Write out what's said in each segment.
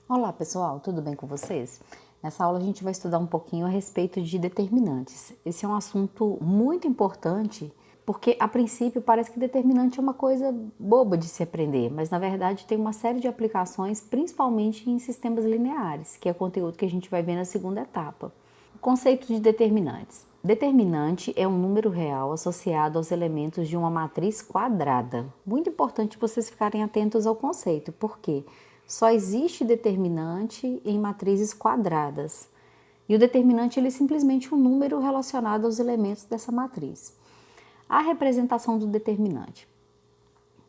Olá pessoal, tudo bem com vocês? Nessa aula a gente vai estudar um pouquinho a respeito de determinantes. Esse é um assunto muito importante porque a princípio parece que determinante é uma coisa boba de se aprender, mas na verdade tem uma série de aplicações, principalmente em sistemas lineares, que é conteúdo que a gente vai ver na segunda etapa. O conceito de determinantes. Determinante é um número real associado aos elementos de uma matriz quadrada. Muito importante vocês ficarem atentos ao conceito, porque só existe determinante em matrizes quadradas. E o determinante ele é simplesmente um número relacionado aos elementos dessa matriz. A representação do determinante.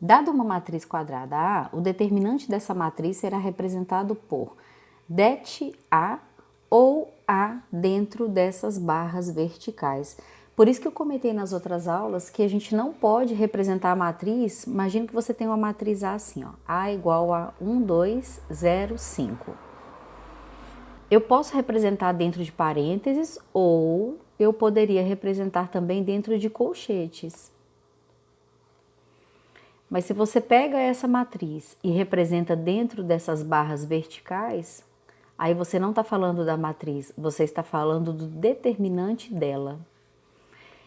Dada uma matriz quadrada A, o determinante dessa matriz será representado por det A ou A dentro dessas barras verticais. Por isso que eu comentei nas outras aulas que a gente não pode representar a matriz. Imagina que você tem uma matriz A assim, ó, A igual a 1, 2, 0, 5. Eu posso representar dentro de parênteses ou eu poderia representar também dentro de colchetes. Mas se você pega essa matriz e representa dentro dessas barras verticais, aí você não está falando da matriz, você está falando do determinante dela.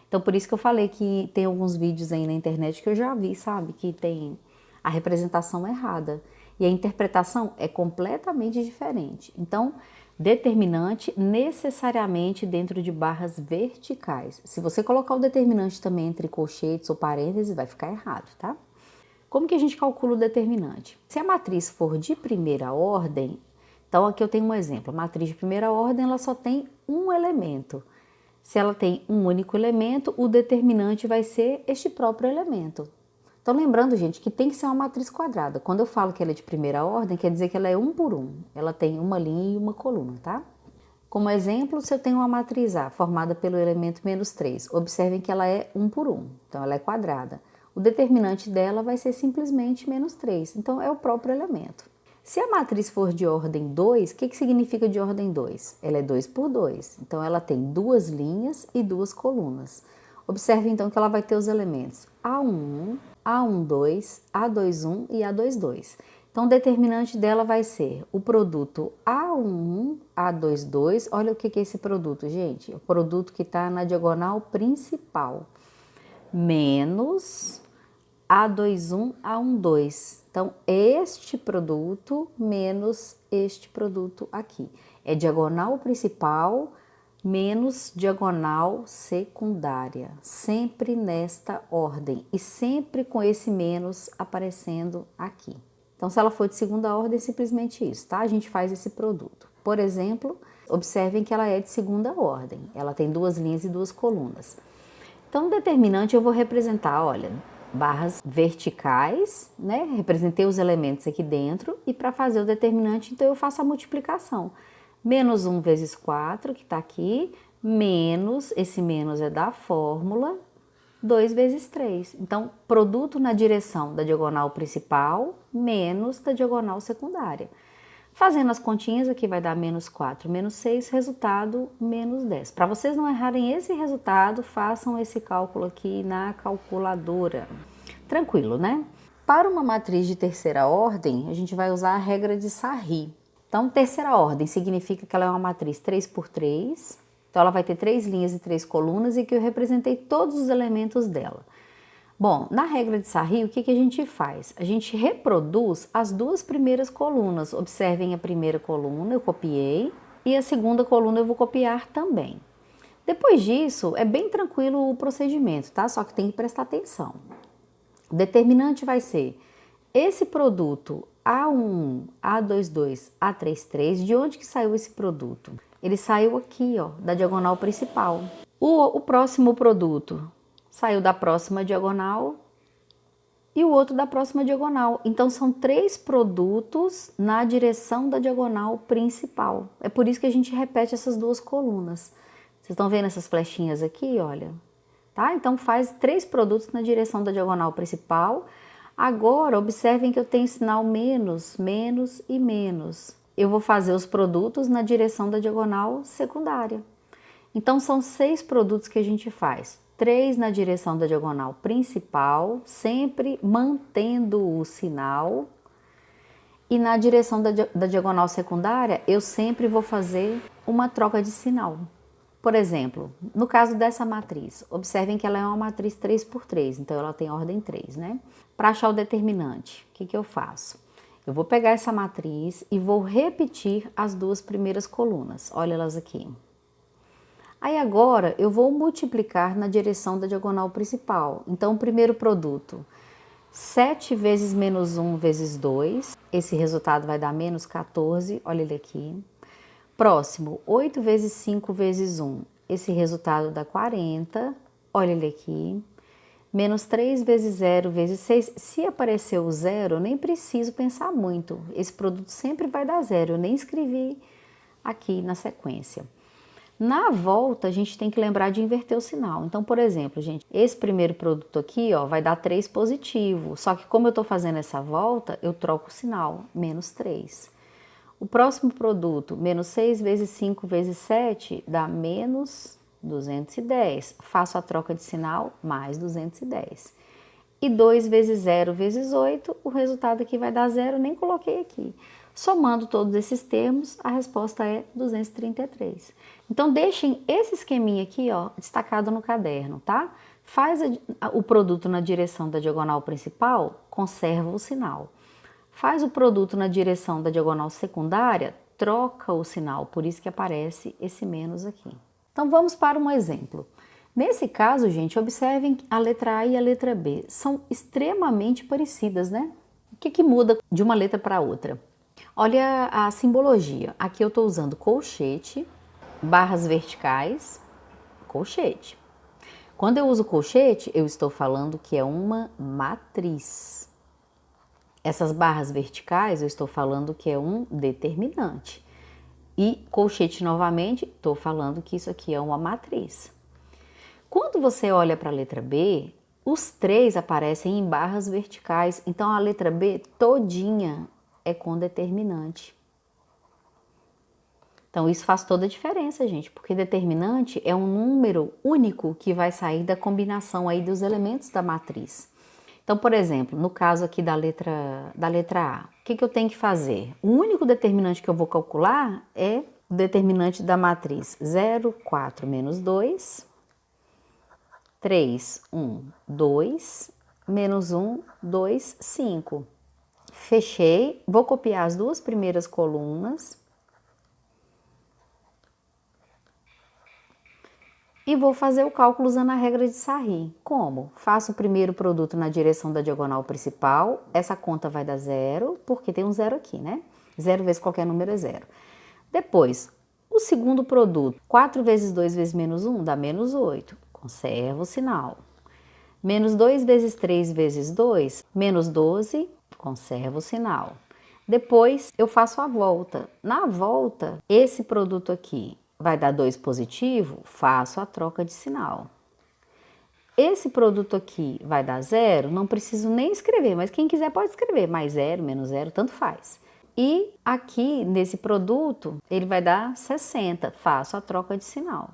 Então, por isso que eu falei que tem alguns vídeos aí na internet que eu já vi, sabe? Que tem a representação errada. E a interpretação é completamente diferente. Então, determinante necessariamente dentro de barras verticais. Se você colocar o determinante também entre colchetes ou parênteses, vai ficar errado, tá? Como que a gente calcula o determinante? Se a matriz for de primeira ordem, então aqui eu tenho um exemplo. A matriz de primeira ordem ela só tem um elemento. Se ela tem um único elemento, o determinante vai ser este próprio elemento. Então lembrando, gente, que tem que ser uma matriz quadrada. Quando eu falo que ela é de primeira ordem, quer dizer que ela é um por um. Ela tem uma linha e uma coluna, tá? Como exemplo, se eu tenho uma matriz A formada pelo elemento menos 3, observem que ela é 1 por 1, então ela é quadrada. O determinante dela vai ser simplesmente menos 3, então é o próprio elemento. Se a matriz for de ordem 2, o que significa de ordem 2? Ela é 2 por 2, então ela tem duas linhas e duas colunas. Observe então que ela vai ter os elementos A11, A12, A21 e A22. Então, o determinante dela vai ser o produto A11, A22. Olha o que é esse produto, gente. É o produto que está na diagonal principal. Menos A21, A12. Então, este produto menos este produto aqui. É diagonal principal menos diagonal secundária. Sempre nesta ordem. E sempre com esse menos aparecendo aqui. Então, se ela for de segunda ordem, é simplesmente isso, tá? A gente faz esse produto. Por exemplo, observem que ela é de segunda ordem. Ela tem duas linhas e duas colunas. Então, o determinante eu vou representar, olha, barras verticais, né? Representei os elementos aqui dentro e para fazer o determinante, então eu faço a multiplicação. Menos 1 vezes 4, que está aqui, menos, esse menos é da fórmula, 2 vezes 3. Então, produto na direção da diagonal principal menos da diagonal secundária. Fazendo as continhas, aqui vai dar menos 4, menos 6, resultado menos 10. Para vocês não errarem esse resultado, façam esse cálculo aqui na calculadora. Tranquilo, né? Para uma matriz de terceira ordem, a gente vai usar a regra de Sarri. Então, terceira ordem significa que ela é uma matriz 3 por 3. Então, ela vai ter 3 linhas e 3 colunas e que eu representei todos os elementos dela. Bom, na regra de Sarri, o que a gente faz? A gente reproduz as duas primeiras colunas. Observem a primeira coluna, eu copiei, e a segunda coluna eu vou copiar também. Depois disso, é bem tranquilo o procedimento, tá? Só que tem que prestar atenção. O determinante vai ser esse produto A11, A22, A33. De onde que saiu esse produto? Ele saiu aqui, ó, da diagonal principal. O próximo produto saiu da próxima diagonal e o outro da próxima diagonal. Então, são 3 produtos na direção da diagonal principal. É por isso que a gente repete essas duas colunas. Vocês estão vendo essas flechinhas aqui, olha? Tá? Então, faz 3 produtos na direção da diagonal principal. Agora, observem que eu tenho sinal menos, menos e menos. Eu vou fazer os produtos na direção da diagonal secundária. Então, são 6 produtos que a gente faz. 3 na direção da diagonal principal, sempre mantendo o sinal. E na direção da diagonal secundária, eu sempre vou fazer uma troca de sinal. Por exemplo, no caso dessa matriz, observem que ela é uma matriz 3 por 3, então ela tem ordem 3, né? Para achar o determinante, o que eu faço? Eu vou pegar essa matriz e vou repetir as duas primeiras colunas. Olha elas aqui. Aí agora eu vou multiplicar na direção da diagonal principal. Então, o primeiro produto, 7 vezes menos 1 vezes 2. Esse resultado vai dar menos 14, olha ele aqui. Próximo, 8 vezes 5 vezes 1. Esse resultado dá 40, olha ele aqui. Menos 3 vezes 0 vezes 6. Se aparecer o zero, eu nem preciso pensar muito. Esse produto sempre vai dar zero. Eu nem escrevi aqui na sequência. Na volta, a gente tem que lembrar de inverter o sinal. Então, por exemplo, gente, esse primeiro produto aqui, ó, vai dar 3 positivo. Só que como eu tô fazendo essa volta, eu troco o sinal, menos 3. O próximo produto, menos 6 vezes 5 vezes 7, dá menos 210. Faço a troca de sinal, mais 210. E 2 vezes 0 vezes 8, o resultado aqui vai dar zero, nem coloquei aqui. Somando todos esses termos, a resposta é 233. Então, deixem esse esqueminha aqui, ó, destacado no caderno, tá? Faz o produto na direção da diagonal principal, conserva o sinal. Faz o produto na direção da diagonal secundária, troca o sinal, por isso que aparece esse menos aqui. Então, vamos para um exemplo. Nesse caso, gente, observem que a letra A e a letra B são extremamente parecidas, né? O que muda de uma letra para outra? Olha a simbologia. Aqui eu estou usando colchete, barras verticais, colchete. Quando eu uso colchete, eu estou falando que é uma matriz. Essas barras verticais, eu estou falando que é um determinante. E colchete novamente, estou falando que isso aqui é uma matriz. Quando você olha para a letra B, os três aparecem em barras verticais, então a letra B todinha é com determinante. Então isso faz toda a diferença, gente, porque determinante é um número único que vai sair da combinação aí dos elementos da matriz. Então, por exemplo, no caso aqui da letra A, o que eu tenho que fazer? O único determinante que eu vou calcular é o determinante da matriz 0, 4, menos 2, 3, 1, 2, menos 1, 2, 5. Fechei, vou copiar as duas primeiras colunas e vou fazer o cálculo usando a regra de Sarri. Como? Faço o primeiro produto na direção da diagonal principal, essa conta vai dar zero, porque tem um zero aqui, né? Zero vezes qualquer número é zero. Depois, o segundo produto, 4 vezes 2 vezes menos 1 dá menos 8. Conserva o sinal. Menos 2 vezes 3 vezes 2, menos 12, conserva o sinal. Depois eu faço a volta. Na volta, esse produto aqui vai dar 2 positivo, faço a troca de sinal. Esse produto aqui vai dar zero, não preciso nem escrever, mas quem quiser pode escrever, mais zero, menos zero, tanto faz. E aqui, nesse produto, ele vai dar 60, faço a troca de sinal.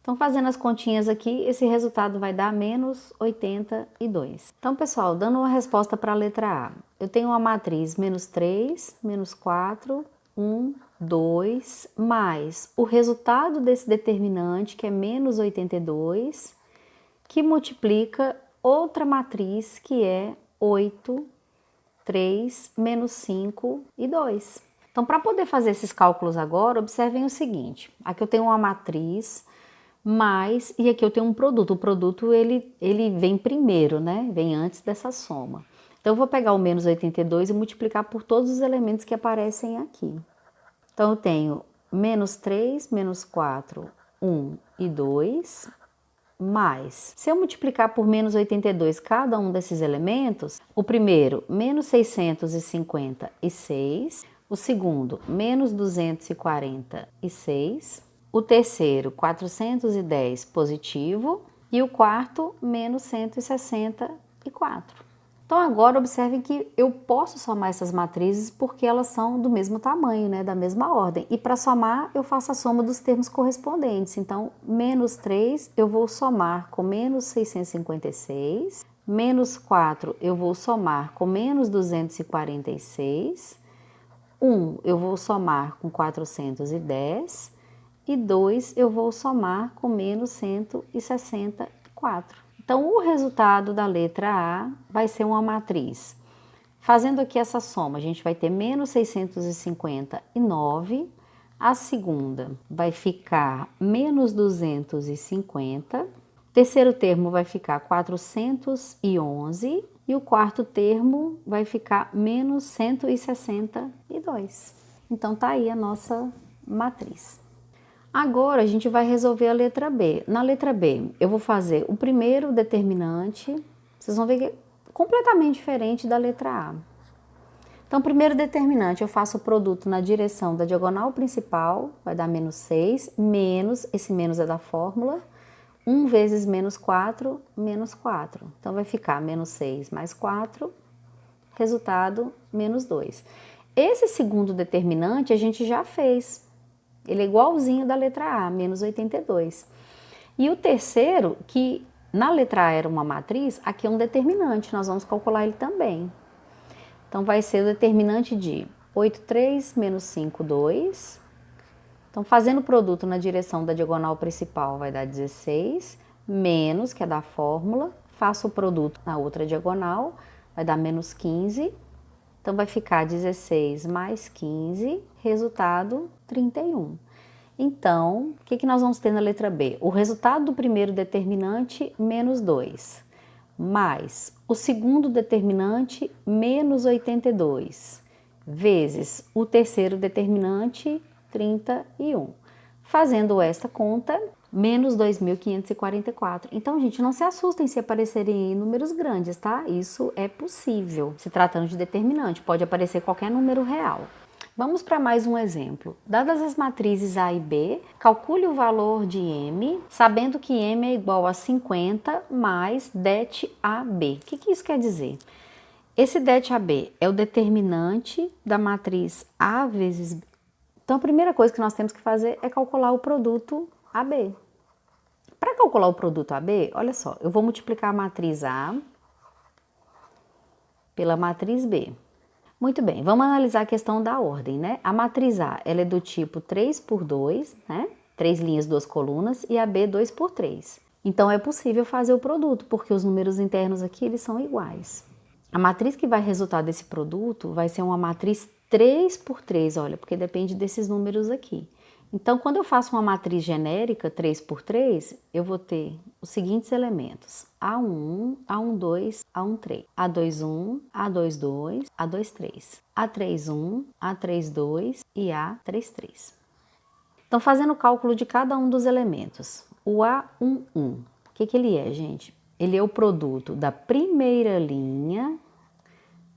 Então, fazendo as continhas aqui, esse resultado vai dar menos 82. Então, pessoal, dando uma resposta para a letra A, eu tenho uma matriz menos 3, menos 4, 1, 2, mais o resultado desse determinante, que é menos 82, que multiplica outra matriz, que é 8, 3, menos 5 e 2. Então, para poder fazer esses cálculos agora, observem o seguinte. Aqui eu tenho uma matriz, mais, e aqui eu tenho um produto. O produto, ele vem primeiro, né? Vem antes dessa soma. Então, eu vou pegar o menos 82 e multiplicar por todos os elementos que aparecem aqui. Então, eu tenho menos 3, menos 4, 1 e 2, mais. Se eu multiplicar por menos 82 cada um desses elementos, o primeiro, menos 656, o segundo, menos 246, o terceiro, 410 positivo e o quarto, menos 164. Então, agora observem que eu posso somar essas matrizes porque elas são do mesmo tamanho, né, da mesma ordem. E para somar, eu faço a soma dos termos correspondentes. Então, menos 3 eu vou somar com menos 656, menos 4 eu vou somar com menos 246, 1 eu vou somar com 410 e 2 eu vou somar com menos 164. Então, o resultado da letra A vai ser uma matriz. Fazendo aqui essa soma, a gente vai ter menos 659, a segunda vai ficar menos 250, o terceiro termo vai ficar 411 e o quarto termo vai ficar menos 162. Então, tá aí a nossa matriz. Agora, a gente vai resolver a letra B. Na letra B, eu vou fazer o primeiro determinante, vocês vão ver que é completamente diferente da letra A. Então, primeiro determinante, eu faço o produto na direção da diagonal principal, vai dar menos 6, menos, esse menos é da fórmula, 1 vezes menos 4, menos 4. Então, vai ficar menos 6 mais 4, resultado, menos 2. Esse segundo determinante a gente já fez. Ele é igualzinho da letra A, menos 82. E o terceiro, que na letra A era uma matriz, aqui é um determinante, nós vamos calcular ele também. Então, vai ser o determinante de 8,3 menos 5,2. Então, fazendo o produto na direção da diagonal principal, vai dar 16, menos, que é da fórmula, faço o produto na outra diagonal, vai dar menos 15. Então, vai ficar 16 mais 15, resultado 31. Então, o que nós vamos ter na letra B? O resultado do primeiro determinante, menos 2, mais o segundo determinante, menos 82, vezes o terceiro determinante, 31. Fazendo esta conta, menos 2.544. Então, gente, não se assustem se aparecerem números grandes, tá? Isso é possível. Se tratando de determinante, pode aparecer qualquer número real. Vamos para mais um exemplo. Dadas as matrizes A e B, calcule o valor de M, sabendo que M é igual a 50 mais det AB. O que isso quer dizer? Esse det AB é o determinante da matriz A vezes B. Então, a primeira coisa que nós temos que fazer é calcular o produto AB. Para calcular o produto AB, olha só, eu vou multiplicar a matriz A pela matriz B. Muito bem, vamos analisar a questão da ordem, né? A matriz A, ela é do tipo 3 por 2, né? 3 linhas, 2 colunas, e a B 2 por 3. Então, é possível fazer o produto, porque os números internos aqui, eles são iguais. A matriz que vai resultar desse produto vai ser uma matriz 3 por 3, olha, porque depende desses números aqui. Então, quando eu faço uma matriz genérica 3 por 3, eu vou ter os seguintes elementos: A1, A12, A13, A21, A22, A23, A31, A32 e A33. Então, fazendo o cálculo de cada um dos elementos, o A11, o que ele é, gente? Ele é o produto da primeira linha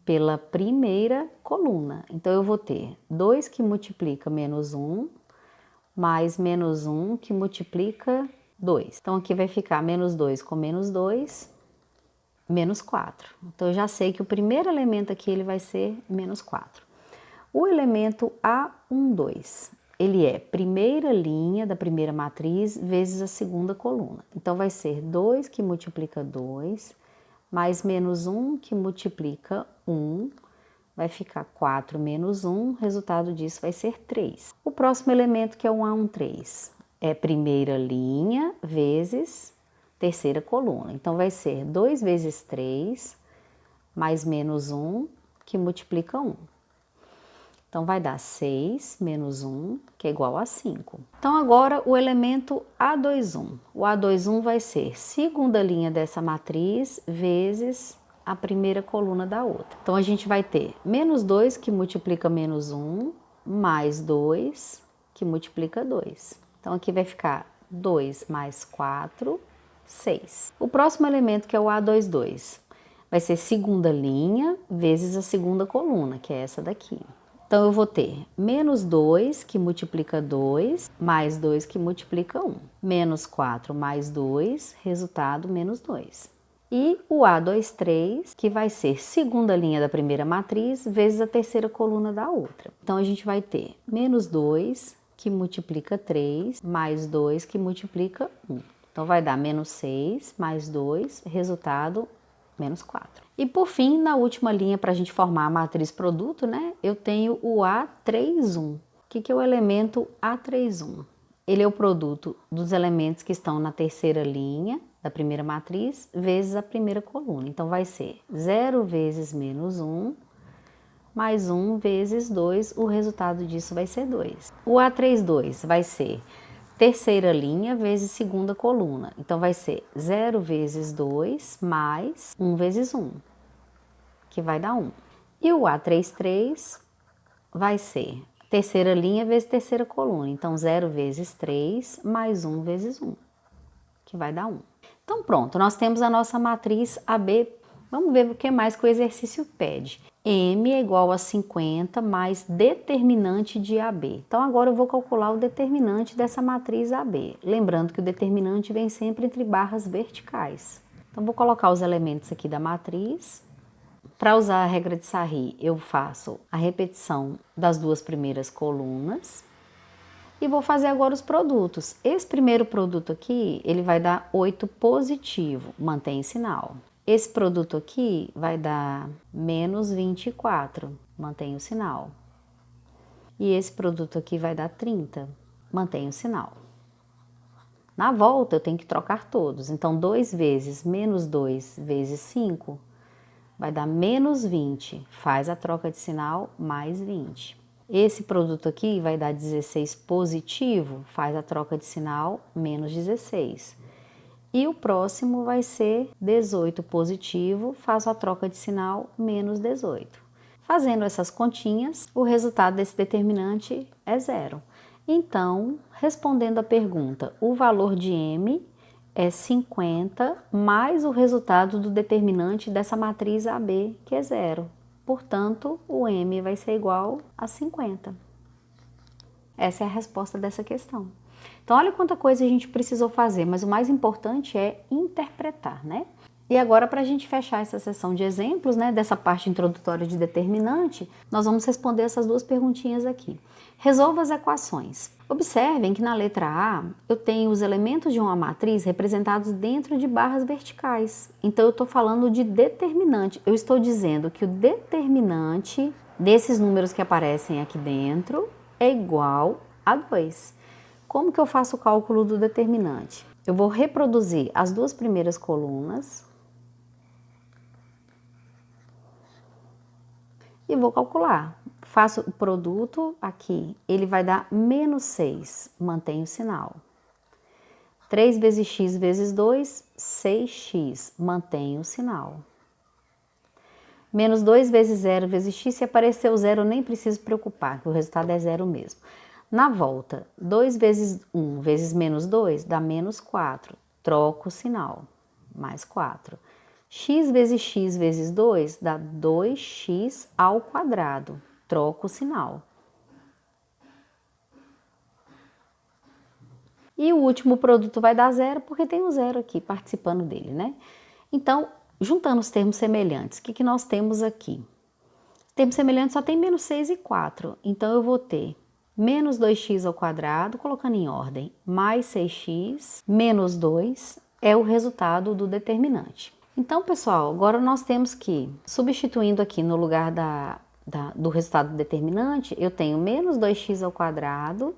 pela primeira coluna. Então, eu vou ter 2 que multiplica menos 1, mais menos 1 que multiplica 2. Então, aqui vai ficar menos 2 com menos 2, menos 4. Então, eu já sei que o primeiro elemento aqui ele vai ser menos 4. O elemento A12, ele é primeira linha da primeira matriz vezes a segunda coluna. Então, vai ser 2 que multiplica 2, mais menos 1 que multiplica 1, vai ficar 4 menos 1, resultado disso vai ser 3. O próximo elemento, que é o A13, é primeira linha vezes terceira coluna. Então, vai ser 2 vezes 3, mais menos 1, que multiplica 1. Então, vai dar 6 menos 1, que é igual a 5. Então, agora o elemento A21. O A21 vai ser segunda linha dessa matriz vezes a primeira coluna da outra. Então, a gente vai ter menos 2 que multiplica menos 1, mais 2 que multiplica 2. Então, aqui vai ficar 2 mais 4, 6. O próximo elemento, que é o A22, vai ser segunda linha vezes a segunda coluna, que é essa daqui. Então, eu vou ter menos 2 que multiplica 2, mais 2 que multiplica 1. Menos 4 mais 2, resultado menos 2. E o A23, que vai ser segunda linha da primeira matriz, vezes a terceira coluna da outra. Então, a gente vai ter menos 2, que multiplica 3, mais 2, que multiplica 1. Então, vai dar menos 6, mais 2, resultado menos 4. E por fim, na última linha, para a gente formar a matriz produto, né, eu tenho o A31. O que é o elemento A31? Ele é o produto dos elementos que estão na terceira linha da primeira matriz vezes a primeira coluna. Então, vai ser 0 vezes menos 1, mais 1 vezes 2, o resultado disso vai ser 2. O A32 vai ser terceira linha vezes segunda coluna. Então, vai ser 0 vezes 2 mais 1 vezes 1, que vai dar 1. E o A33 vai ser terceira linha vezes terceira coluna. Então, 0 vezes 3 mais 1 vezes 1, que vai dar 1. Então, pronto, nós temos a nossa matriz AB. Vamos ver o que mais que o exercício pede. M é igual a 50 mais determinante de AB. Então, agora eu vou calcular o determinante dessa matriz AB. Lembrando que o determinante vem sempre entre barras verticais. Então, vou colocar os elementos aqui da matriz. Para usar a regra de Sarri, eu faço a repetição das duas primeiras colunas. E vou fazer agora os produtos. Esse primeiro produto aqui, ele vai dar 8 positivo, mantém sinal. Esse produto aqui vai dar menos 24, mantém o sinal. E esse produto aqui vai dar 30, mantém o sinal. Na volta, eu tenho que trocar todos. Então, 2 vezes menos 2 vezes 5 vai dar menos 20. Faz a troca de sinal, mais 20. Esse produto aqui vai dar 16 positivo, faz a troca de sinal, menos 16. E o próximo vai ser 18 positivo, faço a troca de sinal, menos 18. Fazendo essas continhas, o resultado desse determinante é 0. Então, respondendo a pergunta, o valor de M é 50 mais o resultado do determinante dessa matriz AB, que é 0. Portanto, o M vai ser igual a 50. Essa é a resposta dessa questão. Então, olha quanta coisa a gente precisou fazer, mas o mais importante é interpretar, né? E agora, para a gente fechar essa sessão de exemplos, né, dessa parte introdutória de determinante, nós vamos responder essas duas perguntinhas aqui. Resolva as equações. Observem que na letra A, eu tenho os elementos de uma matriz representados dentro de barras verticais. Então, eu estou falando de determinante. Eu estou dizendo que o determinante desses números que aparecem aqui dentro é igual a 2. Como que eu faço o cálculo do determinante? Eu vou reproduzir as duas primeiras colunas e vou calcular. Faço o produto aqui, ele vai dar menos 6, mantenho o sinal. 3 vezes x vezes 2, 6x, mantenho o sinal. Menos 2 vezes 0 vezes x, se aparecer o 0 eu nem preciso preocupar, o resultado é 0 mesmo. Na volta, 2 vezes 1 vezes menos 2 dá menos 4, troco o sinal, mais 4. X vezes 2 dá 2x ao quadrado, troco o sinal. E o último produto vai dar 0, porque tem o 0 aqui participando dele, né? Então, juntando os termos semelhantes, o que nós temos aqui? Termos semelhantes só tem menos 6 e 4, então eu vou ter menos 2x ao quadrado, colocando em ordem, mais 6x, menos 2, é o resultado do determinante. Então, pessoal, agora nós temos que, substituindo aqui no lugar do resultado do determinante, eu tenho menos 2x ao quadrado,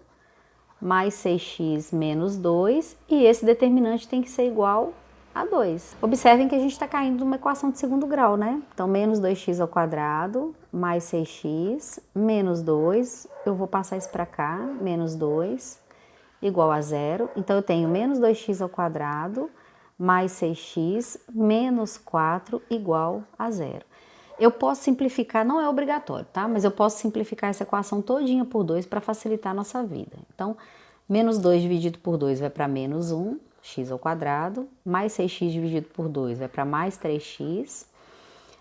mais 6x menos 2, e esse determinante tem que ser igual a 2. Observem que a gente está caindo numa equação de segundo grau, né? Então, menos 2x ao quadrado, mais 6x, menos 2, eu vou passar isso para cá, menos 2, igual a 0. Então, eu tenho menos 2x ao quadrado, mais 6x, menos 4, igual a 0. Eu posso simplificar, não é obrigatório, tá? Mas eu posso simplificar essa equação todinha por 2 para facilitar a nossa vida. Então, menos 2 dividido por 2 vai para menos 1, x ao quadrado, mais 6x dividido por 2 vai para mais 3x,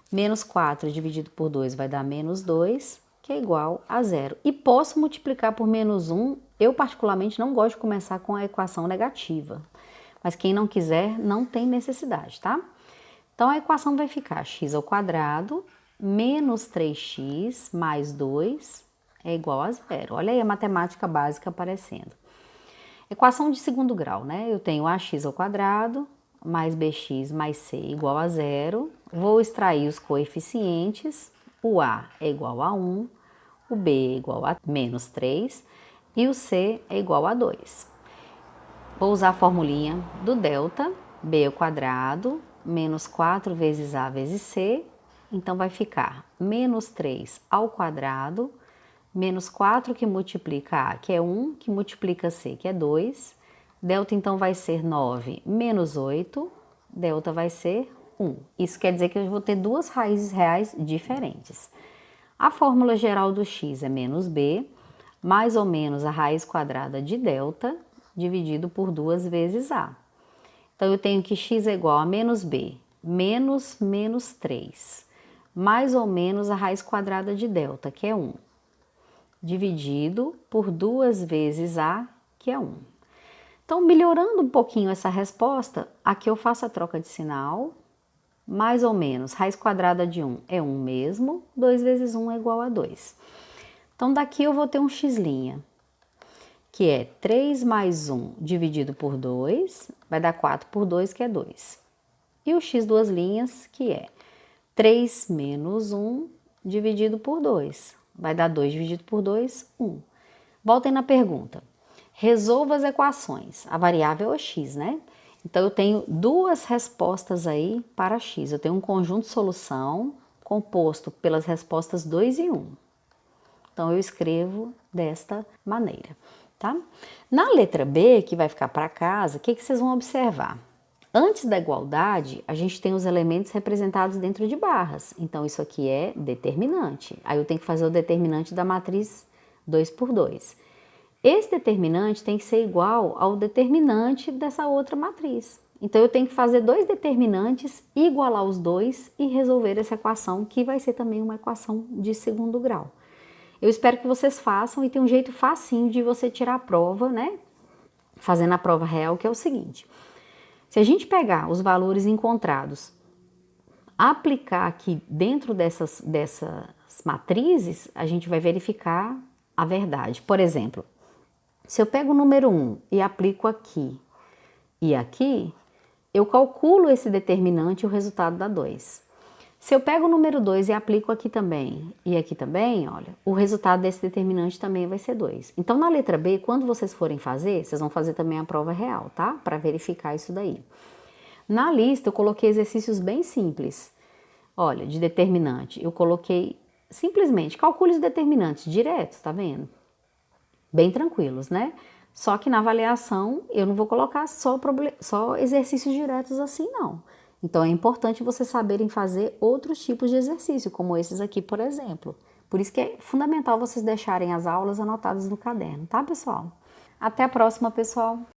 menos 4 dividido por 2 vai dar menos 2, que é igual a 0. E posso multiplicar por menos 1, eu particularmente não gosto de começar com a equação negativa, mas quem não quiser não tem necessidade, tá? Então, a equação vai ficar x ao quadrado menos 3x mais 2 é igual a 0. Olha aí a matemática básica aparecendo. Equação de segundo grau, né? Eu tenho ax ao quadrado mais bx mais c igual a 0. Vou extrair os coeficientes. O A é igual a 1, o B é igual a menos 3 e o C é igual a 2. Vou usar a formulinha do delta, B ao quadrado, menos 4 vezes A vezes C, então vai ficar menos 3 ao quadrado, menos 4 que multiplica A, que é 1, que multiplica C, que é 2. Delta então vai ser 9 menos 8, delta vai ser 1. Isso quer dizer que eu vou ter duas raízes reais diferentes. A fórmula geral do x é menos b, mais ou menos a raiz quadrada de delta, dividido por 2 vezes a. Então, eu tenho que x é igual a menos b, menos menos 3, mais ou menos a raiz quadrada de delta, que é 1, dividido por 2 vezes a, que é 1. Então, melhorando um pouquinho essa resposta, aqui eu faço a troca de sinal, mais ou menos, raiz quadrada de 1 é 1 mesmo, 2 vezes 1 é igual a 2. Então, daqui eu vou ter um x', que é 3 mais 1 dividido por 2, vai dar 4 por 2, que é 2. E o x duas linhas, que é 3 menos 1 dividido por 2, vai dar 2 dividido por 2, 1. Voltem na pergunta. Resolva as equações. A variável é x, né? Então, eu tenho duas respostas aí para x. Eu tenho um conjunto de solução composto pelas respostas 2 e 1. Então, eu escrevo desta maneira, tá? Na letra B, que vai ficar para casa, o que vocês vão observar? Antes da igualdade, a gente tem os elementos representados dentro de barras. Então, isso aqui é determinante. Aí, eu tenho que fazer o determinante da matriz 2 por 2. Esse determinante tem que ser igual ao determinante dessa outra matriz. Então, eu tenho que fazer dois determinantes, igualar os dois e resolver essa equação, que vai ser também uma equação de segundo grau. Eu espero que vocês façam e tem um jeito facinho de você tirar a prova, né? Fazendo a prova real, que é o seguinte. Se a gente pegar os valores encontrados, aplicar aqui dentro dessas matrizes, a gente vai verificar a verdade. Por exemplo, se eu pego o número 1 e aplico aqui e aqui, eu calculo esse determinante e o resultado dá 2. Se eu pego o número 2 e aplico aqui também e aqui também, olha, o resultado desse determinante também vai ser 2. Então, na letra B, quando vocês forem fazer, vocês vão fazer também a prova real, tá? Para verificar isso daí. Na lista, eu coloquei exercícios bem simples. Olha, de determinante, eu coloquei simplesmente, calcule os determinantes diretos, tá vendo? Bem tranquilos, né? Só que na avaliação eu não vou colocar só exercícios diretos assim, não. Então é importante vocês saberem fazer outros tipos de exercício, como esses aqui, por exemplo. Por isso que é fundamental vocês deixarem as aulas anotadas no caderno, tá, pessoal? Até a próxima, pessoal!